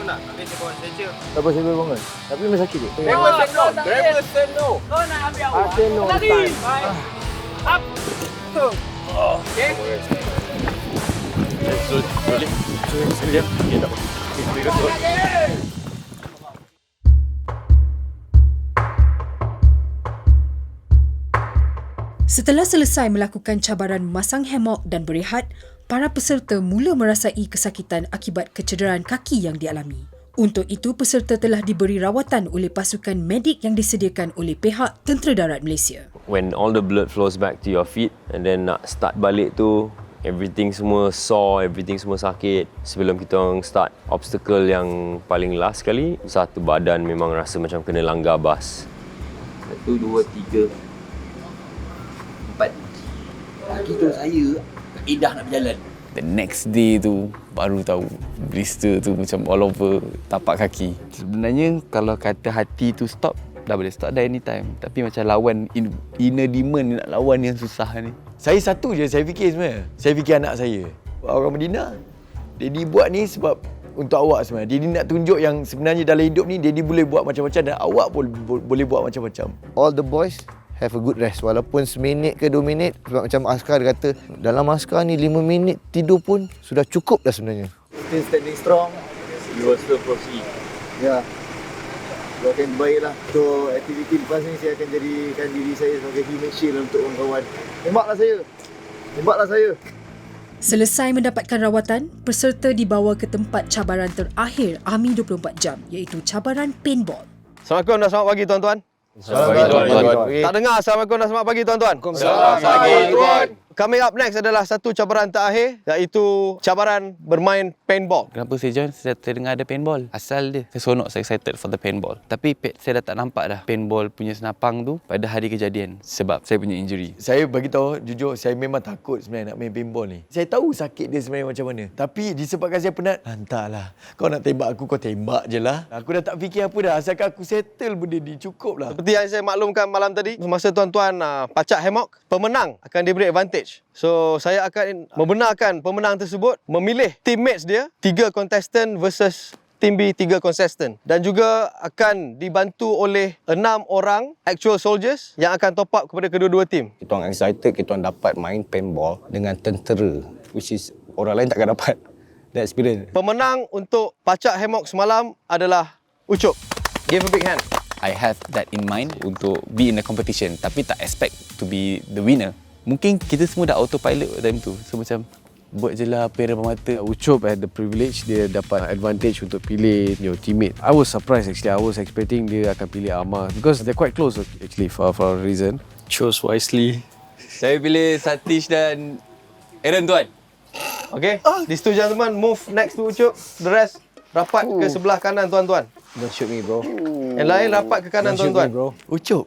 nak? Habis saya bawa stretcher. Tak apa, saya boleh bangun. Tapi memang sakit ke? Driver say no. Driver say no. Kau nak ambil awak. Say no. Lari. Up. Okay. Setelah selesai melakukan cabaran memasang hammock dan berehat, para peserta mula merasai kesakitan akibat kecederaan kaki yang dialami. Untuk itu, peserta telah diberi rawatan oleh pasukan medik yang disediakan oleh pihak Tentera Darat Malaysia. When all the blood flows back to your feet and then nak start balik tu, everything semua sore, everything semua sakit. Sebelum kita orang start obstacle yang paling last sekali, satu badan memang rasa macam kena langgar bas. 1, 2, 3, 4. Kaki tu saya dah nak berjalan. The next day tu baru tahu blister tu macam all over tapak kaki. Sebenarnya kalau kata hati tu stop, dah boleh stop dah anytime. Tapi macam lawan inner demon nak lawan yang susah ni. Saya satu je saya fikir sebenarnya. Saya fikir anak saya. Orang Medina. Daddy buat ni sebab untuk awak sebenarnya. Daddy nak tunjuk yang sebenarnya dalam hidup ni Daddy boleh buat macam-macam dan awak pun boleh buat macam-macam. All the boys have a good rest. Walaupun seminit ke 2 minit. Sebab macam askar dia kata, dalam askar ni 5 minit tidur pun sudah cukup dah sebenarnya. Still standing strong. You will still proceed. Ya. Doakan baiklah. Untuk aktiviti lepas ni saya akan jadikan diri saya sebagai human shield untuk kawan-kawan. Tembaklah saya. Tembaklah saya. Selesai mendapatkan rawatan, peserta dibawa ke tempat cabaran terakhir Army 24 Jam iaitu cabaran paintball. Assalamualaikum dan selamat pagi tuan-tuan. Selamat pagi. Tak dengar Assalamualaikum dan selamat pagi tuan-tuan. Selamat pagi, tuan. Coming up next adalah satu cabaran terakhir iaitu cabaran bermain paintball. Kenapa saya join? Saya terdengar ada paintball. Asal dia. Saya seronok, saya excited for the paintball. Tapi saya dah tak nampak dah paintball punya senapang tu pada hari kejadian. Sebab saya punya injury. Saya bagi tahu jujur, saya memang takut sebenarnya nak main paintball ni. Saya tahu sakit dia sebenarnya macam mana. Tapi disebabkan saya penat, entahlah. Kau nak tembak aku, kau tembak je lah. Aku dah tak fikir apa dah. Asalkan aku settle benda ni, cukup lah. Seperti yang saya maklumkan malam tadi, semasa tuan-tuan pacak hammock, pemenang akan diberi advantage. So, saya akan membenarkan pemenang tersebut memilih teammates dia, 3 contestant versus Team B 3 contestant. Dan juga akan dibantu oleh 6 orang actual soldiers yang akan top up kepada kedua-dua tim. Kita orang excited, kita orang dapat main paintball dengan tentera, which is orang lain takkan dapat that experience. Pemenang untuk pacak hammock semalam adalah Ucup. Give a big hand. I have that in mind untuk be in the competition. Tapi tak expect to be the winner. Mungkin kita semua dah autopilot time tu. So macam buat je lah apa yang depan mata. Ucup had the privilege, dia dapat advantage untuk pilih your teammate. I was surprised actually. I was expecting dia akan pilih Amar because they're quite close actually for a reason. Chose wisely. Saya pilih Satish dan Aaron tuan. Okay, these two gentlemen move next to Ucup. The rest rapat ke sebelah kanan tuan-tuan. Don't shoot me, bro. Yang lain rapat ke kanan Don't shoot tuan-tuan. me, bro. Ucup,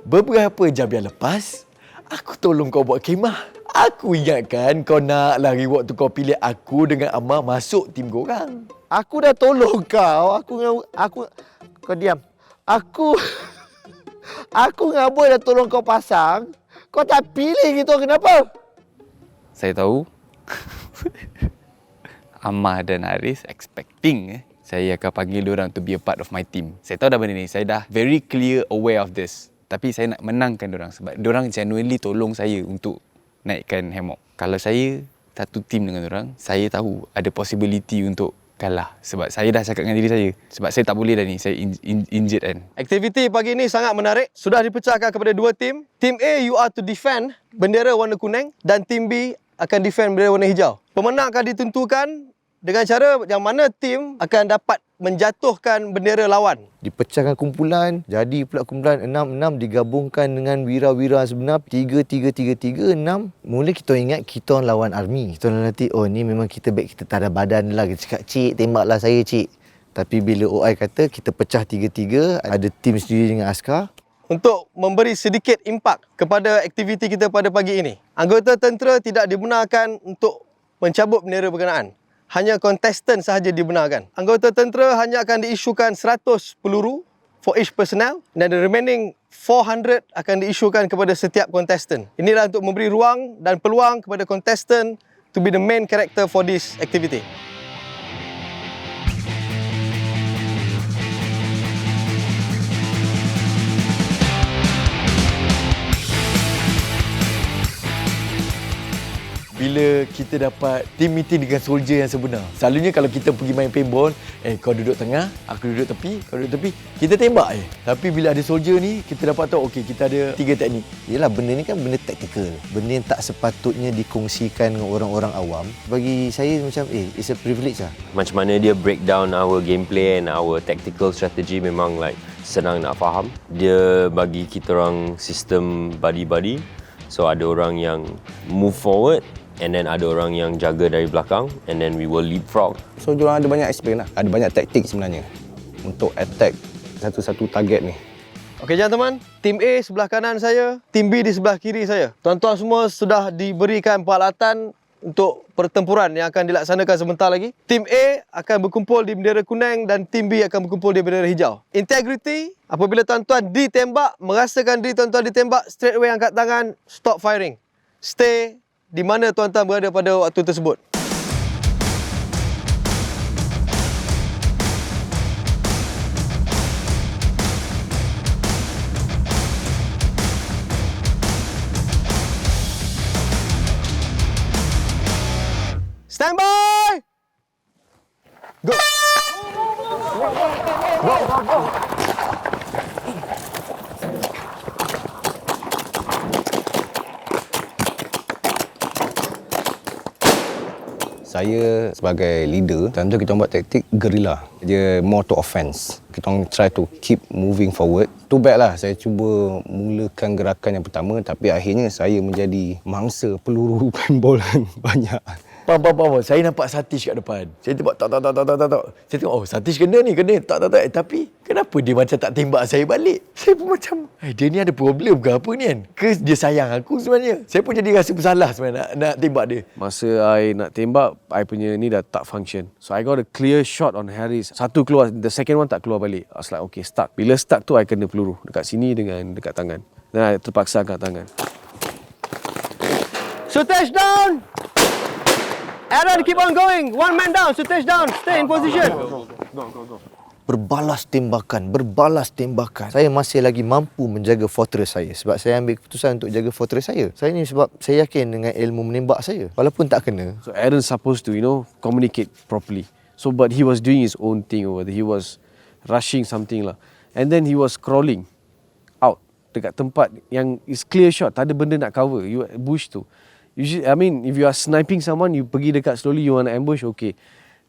beberapa jam yang lepas, aku tolong kau buat khemah. Aku ingatkan kau nak lari waktu kau pilih aku dengan Amar masuk tim korang. Aku dah tolong kau. Kau diam. Aku ngabur dah tolong kau pasang. Kau tak pilih gitu, kenapa? Saya tahu Amar dan Haris expecting saya akan panggil diorang to be a part of my team. Saya tahu dah benda ni. Saya dah very clear aware of this. Tapi saya nak menangkan diorang sebab diorang genuinely tolong saya untuk naikkan hammock. Kalau saya satu team dengan diorang, saya tahu ada possibility untuk kalah. Sebab saya dah cakap dengan diri saya. Sebab saya tak boleh dah ni. Saya injured kan. Aktiviti pagi ini sangat menarik. Sudah dipecahkan kepada 2 tim. Tim A, you are to defend bendera warna kuning dan tim B akan defend bendera warna hijau. Pemenang akan ditentukan dengan cara yang mana tim akan dapat menjatuhkan bendera lawan. Dipecahkan kumpulan, jadi pula kumpulan 6-6 digabungkan dengan wira-wira sebenar 3-3-3-3-6. Mula kita ingat kita orang lawan army. Kita orang nanti, oh ni memang kita baik, kita tak ada badan lah. Kita cakap, cik tembaklah saya cik. Tapi bila OI kata kita pecah 3-3, ada tim sendiri dengan askar. Untuk memberi sedikit impak kepada aktiviti kita pada pagi ini, anggota tentera tidak dibenarkan untuk mencabut bendera berkenaan. Hanya kontestan sahaja dibenarkan. Anggota tentera hanya akan diisukan 100 peluru for each personnel dan the remaining 400 akan diisukan kepada setiap kontestan. Inilah untuk memberi ruang dan peluang kepada kontestan to be the main character for this activity. bila kita dapat team meeting dengan soldier yang sebenar. Selalunya kalau kita pergi main paintball, kau duduk tengah, aku duduk tepi, kau duduk tepi, kita tembak je. Tapi bila ada soldier ni, kita dapat tahu okey, kita ada 3 teknik. Yelah, benda ni kan benda taktikal. Benda yang tak sepatutnya dikongsikan dengan orang-orang awam. Bagi saya macam it's a privilege lah. Macam mana dia break down our gameplay and our tactical strategy memang like senang nak faham. Dia bagi kita orang sistem buddy-buddy. So ada orang yang move forward and then ada orang yang jaga dari belakang and then we will leapfrog. So diorang ada banyak experience lah. Ada banyak taktik sebenarnya untuk attack satu-satu target ni. Okey jangan-teman, tim A sebelah kanan saya, tim B di sebelah kiri saya. Tuan-tuan semua sudah diberikan peralatan untuk pertempuran yang akan dilaksanakan sebentar lagi. Tim A akan berkumpul di bendera kuning dan tim B akan berkumpul di bendera hijau. Integrity, apabila tuan-tuan ditembak, merasakan diri tuan-tuan ditembak, straight away angkat tangan, stop firing. Stay di mana tuan-tuan berada pada waktu tersebut. Stand by! Go! Go! Saya sebagai leader, tentu kita buat taktik guerrilla. Dia more to offense. Kita try to keep moving forward. Too bad lah, saya cuba mulakan gerakan yang pertama tapi akhirnya saya menjadi mangsa peluru paintball banyak. Pam. Saya nampak Satish kat depan. Saya tembak tak. Saya tengok, oh Satish kena. Tak. Tapi kenapa dia macam tak tembak saya balik? Saya pun macam, dia ni ada problem ke apa ni kan? Ke dia sayang aku sebenarnya? Saya pun jadi rasa bersalah sebenarnya nak tembak dia. Masa I nak tembak, I punya ni dah tak function. So I got a clear shot on Harris. Satu keluar, the second one tak keluar balik. I was like, okay, stuck. Bila stuck tu, I kena peluru dekat sini dengan dekat tangan. Dan I terpaksa angkat tangan. Sutesh down! Aaron, keep on going. One man down. Sutesh down. Stay in position. Go. Berbalas tembakan. Saya masih lagi mampu menjaga fortress saya sebab saya ambil keputusan untuk jaga fortress saya. Saya ni sebab saya yakin dengan ilmu menembak saya. Walaupun tak kena. So Aaron supposed to, communicate properly. So but he was doing his own thing over there. He was rushing something lah. And then he was crawling out dekat tempat yang is clear shot. Tak ada benda nak cover. You bush tu. Usually, if you are sniping someone, you pergi dekat slowly, you want to ambush, okay.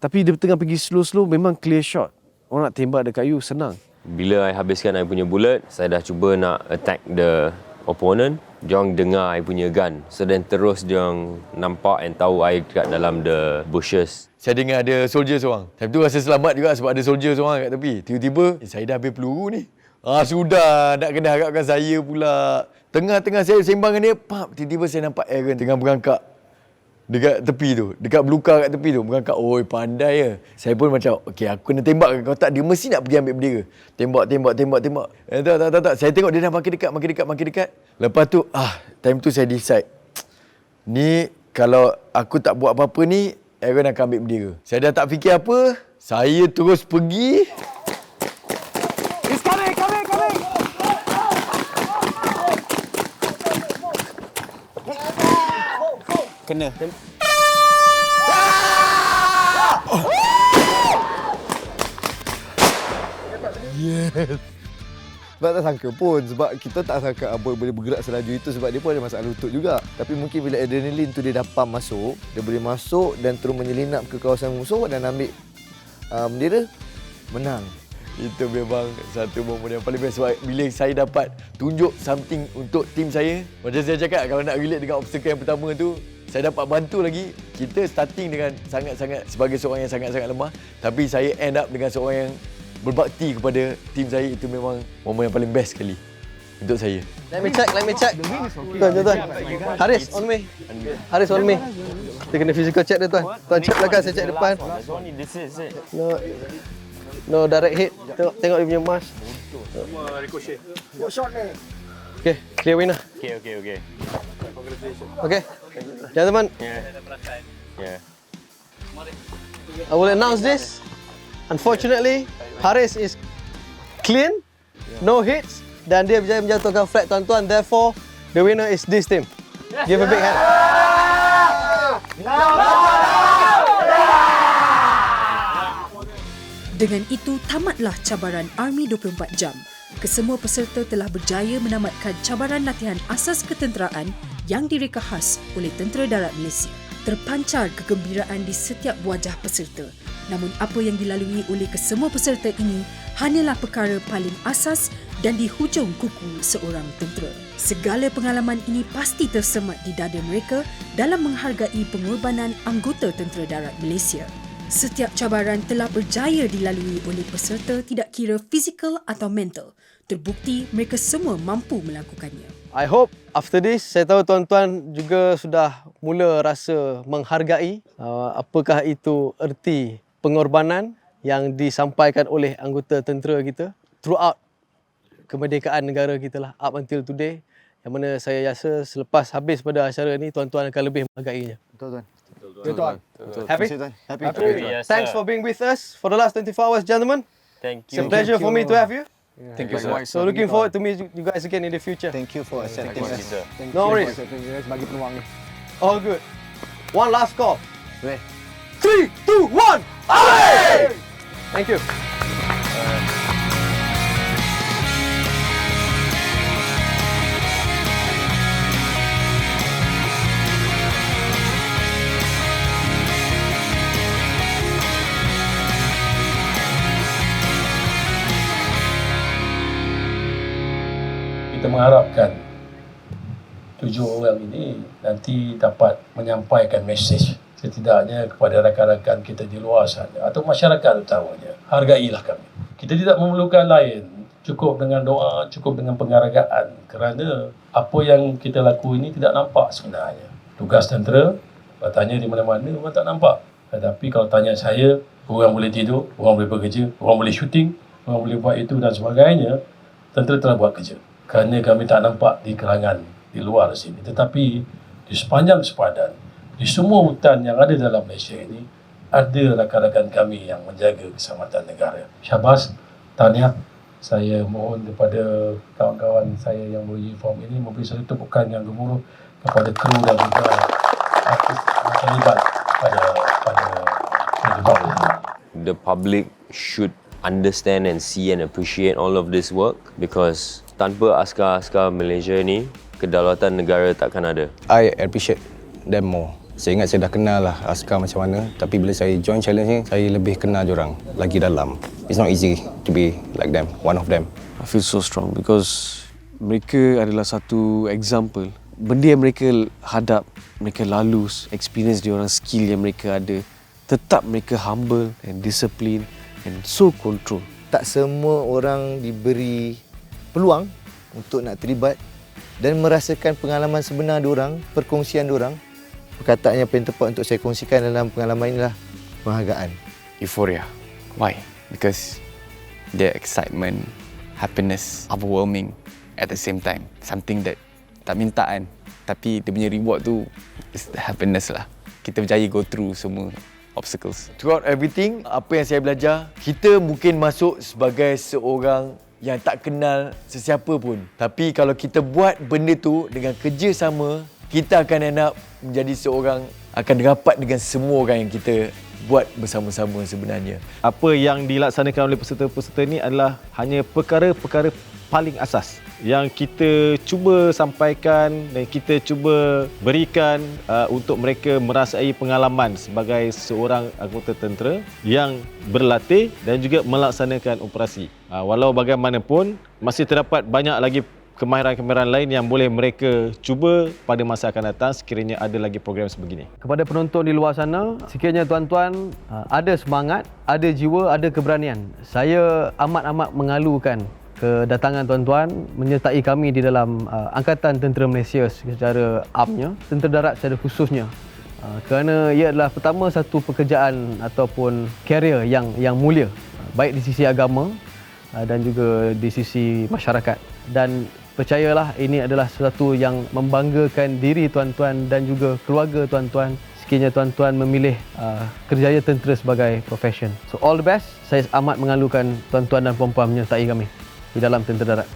Tapi dia tengah pergi slow, memang clear shot. Orang nak tembak dekat you, senang. Bila I habiskan I punya bullet, saya dah cuba nak attack the opponent. Diorang dengar I punya gun. So then terus diorang nampak and tahu I dekat dalam the bushes. Saya dengar ada soldier seorang. Time tu rasa selamat juga sebab ada soldier seorang kat tepi. Tiba-tiba, saya dah habis peluru ni. Sudah, nak kena harapkan saya pula. Tengah-tengah saya sembang dengan dia, tiba-tiba saya nampak Aaron tengah berangkak dekat tepi tu, dekat belukar kat tepi tu, berangkak. Oi, pandai ya. Saya pun macam, okey, aku kena tembak ke kau tak? Dia mesti nak pergi ambil bendera. Tembak. Tak. Saya tengok dia dah makin dekat. Lepas tu, time tu saya decide. Ni, kalau aku tak buat apa-apa ni, Aaron akan ambil bendera. Saya dah tak fikir apa, saya terus pergi. Kena. Yes. Sebab tak sangka pun. Sebab kita tak sangka Aboy boleh bergerak selaju itu sebab dia pun ada masalah lutut juga. Tapi mungkin bila adrenalin tu dia dah pump masuk, dia boleh masuk dan terus menyelinap ke kawasan musuh dan ambil bendera, menang. Itu memang satu momen yang paling best sebab bila saya dapat tunjuk something untuk tim saya. Macam saya cakap, kalau nak relate dengan obstacle yang pertama tu, saya dapat bantu lagi. Kita starting dengan sangat-sangat sebagai seorang yang sangat-sangat lemah, tapi saya end up dengan seorang yang berbakti kepada tim saya. Itu memang momen yang paling best sekali untuk saya. Let me check. Tuan. Haris, on me. Kita kena physical check dia, tuan. Tuan check belakang, saya check depan. No direct hit. Tengok dia punya mask. Okay, clear winner. Okay. Okay. Gentlemen. Yeah. I will announce this. Unfortunately, Haris is clean, no hits, dan dia berjaya menjatuhkan flag tuan-tuan. Therefore, the winner is this team. Give a big hand. Dengan itu, tamatlah cabaran Army 24 Jam. Kesemua peserta telah berjaya menamatkan cabaran latihan asas ketenteraan yang direka khas oleh Tentera Darat Malaysia. Terpancar kegembiraan di setiap wajah peserta. Namun apa yang dilalui oleh kesemua peserta ini hanyalah perkara paling asas dan di hujung kuku seorang tentera. Segala pengalaman ini pasti tersemat di dada mereka dalam menghargai pengorbanan anggota Tentera Darat Malaysia. Setiap cabaran telah berjaya dilalui oleh peserta tidak kira fizikal atau mental. Terbukti mereka semua mampu melakukannya. I hope after this, saya tahu tuan-tuan juga sudah mula rasa menghargai apakah itu erti pengorbanan yang disampaikan oleh anggota tentera kita throughout kemerdekaan negara kita lah, up until today. Yang mana saya rasa selepas habis pada acara ni, tuan-tuan akan lebih menghargainya. Betul tuan. Tuan. Happy? Happy. Thanks for being with us for the last 24 hours, gentlemen. Thank It's a pleasure for me to have you. Thank you, sir. So looking forward to meet you guys again in the future. Thank you for accepting us. No worries. Bagi peluang ni. All good. One last call. 3, 2, 1. Away! Thank you. Kita mengharapkan 7 orang ini nanti dapat menyampaikan mesej setidaknya kepada rakan-rakan kita di luar sana atau masyarakat utamanya. Hargailah kami. Kita tidak memerlukan lain. Cukup dengan doa, cukup dengan penghargaan kerana apa yang kita lakukan ini tidak nampak sebenarnya. Tugas tentera, kalau tanya di mana-mana, orang tak nampak. Tetapi kalau tanya saya, orang boleh tidur, orang boleh bekerja, orang boleh syuting, orang boleh buat itu dan sebagainya. Tentera telah buat kerja. Kerana kami tak nampak di kerangan di luar sini. Tetapi di sepanjang sepadan, di semua hutan yang ada dalam Malaysia ini, ada rakan-rakan kami yang menjaga keselamatan negara. Syabas, tahniah. Saya mohon kepada kawan-kawan saya yang beruniform ini memberi satu tepukan yang gemuruh kepada kru dan juga artis yang terlibat pada penyebab ini. The public should understand and see and appreciate all of this work because tanpa askar-askar Malaysia ni, kedaulatan negara takkan ada. I appreciate them more. Saya ingat saya dah kenal lah askar macam mana, tapi bila saya join challenge ni, saya lebih kenal diorang lagi dalam. It's not easy to be like them, one of them. I feel so strong because mereka adalah satu example. Benda yang mereka hadap, mereka lalui, experience diorang, skill yang mereka ada, tetap mereka humble and discipline and so control. Tak semua orang diberi peluang untuk nak terlibat dan merasakan pengalaman sebenar diorang, perkongsian diorang. Perkataan yang paling tepat untuk saya kongsikan dalam pengalaman inilah penghargaan. Euphoria. Why? Because the excitement, happiness, overwhelming at the same time. Something that tak minta kan, tapi dia punya reward tu is the happiness lah. Kita berjaya go through semua obstacles. Throughout everything, apa yang saya belajar, kita mungkin masuk sebagai seorang yang tak kenal sesiapa pun. Tapi kalau kita buat benda tu dengan kerjasama, kita akan end up menjadi seorang, akan rapat dengan semua orang yang kita buat bersama-sama sebenarnya. Apa yang dilaksanakan oleh peserta-peserta ni adalah hanya perkara-perkara paling asas yang kita cuba sampaikan dan kita cuba berikan untuk mereka merasai pengalaman sebagai seorang anggota tentera yang berlatih dan juga melaksanakan operasi. Walau bagaimanapun, masih terdapat banyak lagi kemahiran-kemahiran lain yang boleh mereka cuba pada masa akan datang sekiranya ada lagi program sebegini. Kepada penonton di luar sana, sekiranya tuan-tuan ada semangat, ada jiwa, ada keberanian. Saya amat-amat mengalukan kedatangan tuan-tuan menyertai kami di dalam Angkatan Tentera Malaysia secara amnya, Tentera Darat secara khususnya. Kerana ia adalah pertama satu pekerjaan ataupun karier yang mulia, baik di sisi agama dan juga di sisi masyarakat. Dan percayalah, ini adalah sesuatu yang membanggakan diri tuan-tuan dan juga keluarga tuan-tuan sekiranya tuan-tuan memilih kerjaya tentera sebagai profession. So all the best. Saya amat mengalukan tuan-tuan dan puan-puan menyertai kami di dalam Tentera Darat.